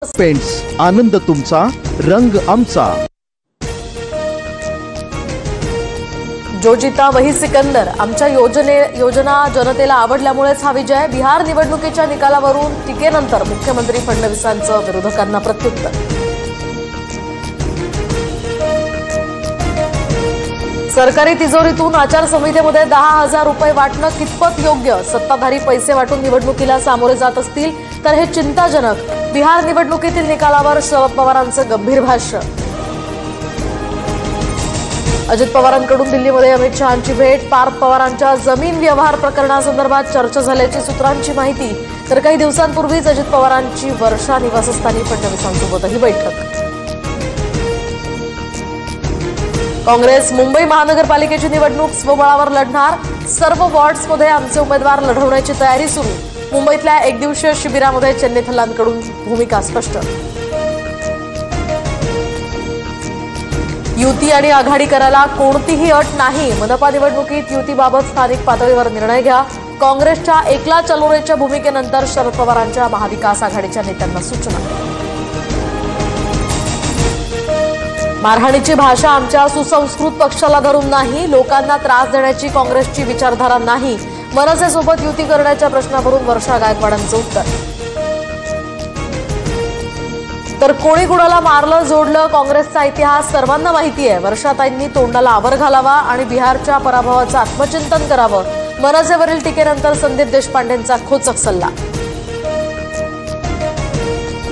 Paints, आनंद तुमचा, रंग आमचा। जो जीता वही सिकंदर। आमच्या योजना जनतेला आवडल्यामुळेच हा विजय। बिहार निवडणुकीच्या निकालावरून टीकेनंतर मुख्यमंत्री फडणवीसांचं विरोधकांना प्रत्युत्तर। सरकारी तिजोरीतून आचारसंहितेमध्ये 10,000 रुपये वाटणं कितपत योग्य? सत्ताधारी पैसे वाटून निवडणुकीला सामोरे जात असतील तर हे चिंताजनक। बिहार निवडणुकीतील निकालावर शरद पवारांचं गंभीर भाष्य। अजित पवारांकडून दिल्लीमध्ये अमित शहांची भेट। पार्थ पवारांच्या जमीन व्यवहार प्रकरणासंदर्भात चर्चा झाल्याची सूत्रांची माहिती। तर काही दिवसांपूर्वीच अजित पवारांची वर्षा निवासस्थानी फडणवीसांसोबतही बैठक। काँग्रेस मुंबई महानगरपालिकेची निवडणूक स्वबळावर लढणार। सर्व वॉर्ड्समध्ये आमचे उमेदवार लढवण्याची तयारी सुरू। मुंबईतल्या एकदिवसीय शिबिरामध्ये चेन्नईथलांकडून भूमिका स्पष्ट। युती आणि आघाडी करायला कोणतीही अट नाही। मनपा निवडणुकीत युतीबाबत स्थानिक पातळीवर निर्णय घ्या। काँग्रेसच्या एकला चलोरेच्या भूमिकेनंतर शरद पवारांच्या महाविकास आघाडीच्या नेत्यांना सूचना। मारहाणीची भाषा आमच्या सुसंस्कृत पक्षाला धरून नाही। लोकांना त्रास देण्याची काँग्रेसची विचारधारा नाही। मनसेसोबत युती करण्याच्या प्रश्नावरून वर्षा गायकवाडांचं उत्तर। तर कोणी कुणाला मारलं जोडलं काँग्रेसचा इतिहास सर्वांना माहिती आहे। वर्षाताईंनी तोंडाला आवर घालावा आणि बिहारच्या पराभवाचं आत्मचिंतन करावं। मनसेवरील टीकेनंतर संदीप देशपांडेंचा खोचक सल्ला।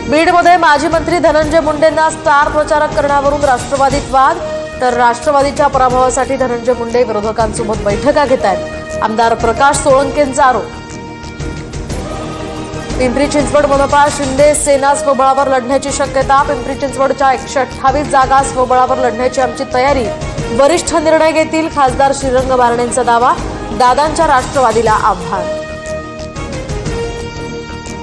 बीडमध्ये माजी मंत्री धनंजय मुंडेंना स्टार प्रचारक करण्यावरून राष्ट्रवादीत वाद। तर राष्ट्रवादीच्या पराभवासाठी धनंजय मुंडे विरोधकांसोबत बैठका घेत आहेत। आमदार प्रकाश सोळंकेंचा आरोप। पिंपरी चिंचवड मनपा शिंदे सेना स्वबळावर लढण्याची शक्यता। पिंपरी चिंचवडच्या 128 जागा स्वबळावर लढण्याची आमची तयारी। वरिष्ठ निर्णय घेतील खासदार श्रीरंग बारणेंचा दावा। दादांच्या राष्ट्रवादीला आव्हान।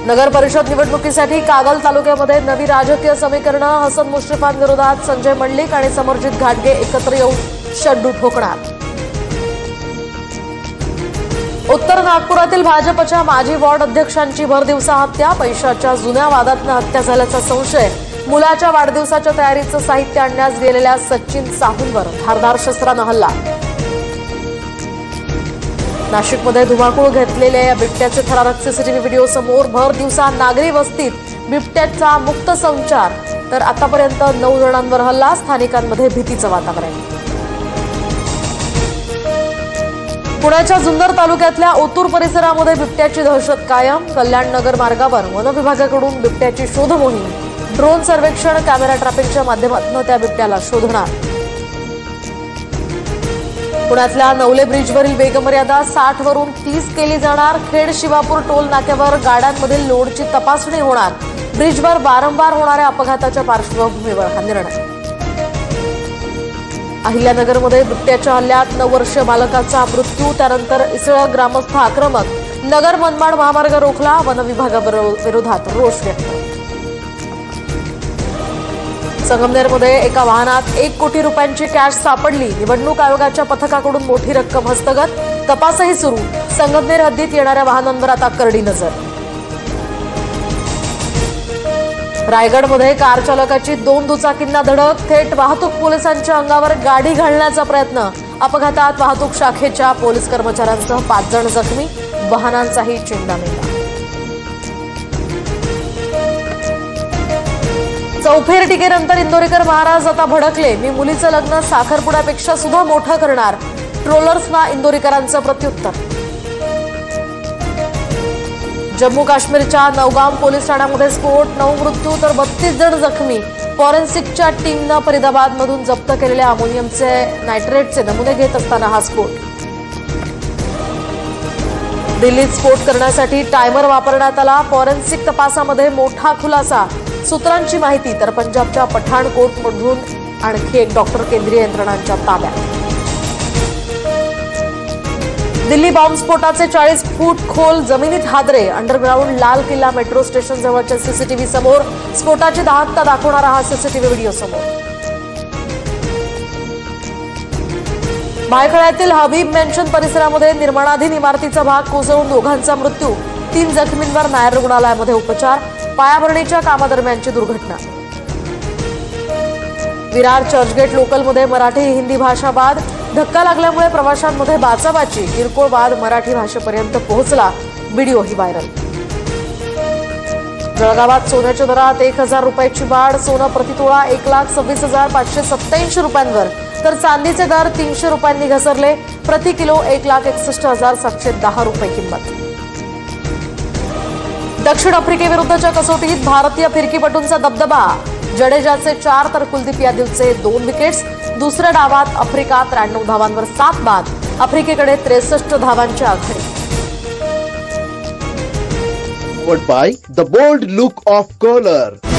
नगर परिषद निवडणुकीसाठी कागल तालुक्यामध्ये नवी राजकीय समीकरणं। हसन मुश्रीफांविरोधात संजय मंडलिक आणि समरजित घाटगे एकत्र येऊन शड्डू ठोकणार। उत्तर नागपुरातील भाजपच्या माजी वॉर्ड अध्यक्षांची भरदिवसा हत्या। पैशाच्या जुन्या वादातनं हत्या झाल्याचा संशय। मुलाच्या वाढदिवसाच्या तयारीचं साहित्य आणण्यास गेलेल्या सचिन साहूंवर धारदार शस्त्रानं हल्ला। नाशिकमध्ये धुमाकूळ घेतलेल्या या बिबट्याचे थरारक सीसीटीव्ही व्हिडिओ समोर। भर दिवसा नागरी वस्तीत बिबट्याचा मुक्त संचार। तर आतापर्यंत 9 जणांवर हल्ला। स्थानिकांमध्ये भीतीचं वातावरण। पुण्याच्या जुन्नर तालुक्यातल्या ओतूर परिसरामध्ये बिबट्याची दहशत कायम। कल्याणनगर मार्गावर वन विभागाकडून बिबट्याची शोध मोहीम। ड्रोन सर्वेक्षण कॅमेरा ट्रॅपिंगच्या माध्यमातून त्या बिबट्याला शोधणार। पुण्यातल्या नवले ब्रिजवरील वेगमर्यादा 60 वरून 30 केली जाणार। खेड शिवापूर टोल नाक्यावर गाड्यांमधील लोडची तपासणी होणार। ब्रिजवर वारंवार होणाऱ्या अपघाताच्या पार्श्वभूमीवर हा निर्णय। अहिल्यानगरमध्ये बिबट्याच्या हल्ल्यात 9 वर्षीय बालकाचा मृत्यू। त्यानंतर इसळ ग्रामस्थ आक्रमक। नगर मनमाड महामार्ग रोखला। वन विभागाविरोधात रोष व्यक्त। संगमनेरमध्ये एका वाहनात 1 कोटी रुपयांची कॅश सापडली। निवडणूक आयोगाच्या पथकाकडून मोठी रक्कम हस्तगत। तपासही सुरू। संगमनेर हद्दीत येणाऱ्या वाहनांवर आता करडी नजर। रायगडमध्ये कार चालकाची 2 दुचाकींना धडक। थेट वाहतूक पोलिसांच्या अंगावर गाडी घालण्याचा प्रयत्न। अपघातात वाहतूक शाखेच्या पोलीस कर्मचाऱ्यांसह 5 जण जखमी। वाहनांचाही चेंडामेंढा। चौफेर टीकेनंतर इंदोरीकर महाराज आता भडकले। मी मुलीचं लग्न साखरपुड्यापेक्षा सुद्धा मोठं करणार। ट्रोलर्सना इंदोरीकरांचं प्रत्युत्तर। जम्मू काश्मीरच्या नौगाम पोलीस ठाण्यामध्ये स्फोट। 9 मृत्यू तर 32 जण जखमी। फॉरेन्सिकच्या टीमनं फरीदाबादमधून जप्त केलेल्या अमोनियमचे नायट्रेटचे नमुने घेत असताना हा स्फोट। दिल्लीत स्फोट करण्यासाठी टायमर वापरण्यात आला। फॉरेन्सिक तपासामध्ये मोठा खुलासा। सूत्रांची माहिती। तर पंजाबच्या पठाणकोटमधून आणखी एक डॉक्टर केंद्रीय यंत्रणांच्या ताब्यात। दिल्ली बॉम्बस्फोटाचे 40 फूट खोल जमिनीत हादरे। अंडरग्राऊंड लाल किल्ला मेट्रो स्टेशन जवळच्या सीसीटीव्ही समोर। स्फोटाची दाहकता दाखवणारा हा सीसीटीव्ही व्हिडिओ समोर। भायखळ्यातील हबीब मेन्शन परिसरामध्ये निर्माणाधीन इमारतीचा भाग कोसळून 2 जणांचा मृत्यू। 3 जखमींवर नायर रुग्णालयामध्ये उपचार। पायाभरणीच्या कामादरम्यानची दुर्घटना. विरार चर्चगेट लोकलमध्ये मराठी हिंदी भाषा वाद. धक्का लागल्यामुळे प्रवाशांमध्ये बाचाबाची. किरकोळ वाद मराठी भाषेपर्यंत पोहोचला. व्हिडिओही व्हायरल. जळगावात सोन्याच्या दरात 1,000 रुपयाची वाढ. सोनं प्रतितोळा 1,26,587 रुपयांवर, तर चांदीचे दर 300 रुपयांनी घसरले. प्रति किलो 1,61,710 रुपये किंमत. दक्षिण आफ्रिकेविरुद्धच्या कसोटीत भारतीय फिरकीपटूंचा दबदबा. जडेजाचे 4 तर कुलदीप यादवचे 2 विकेट्स. दुसऱ्या डावात आफ्रिका 93 धावांवर 7 बाद. आफ्रिकेकडे 63 धावांची आघाडी. Powered by the bold look of color.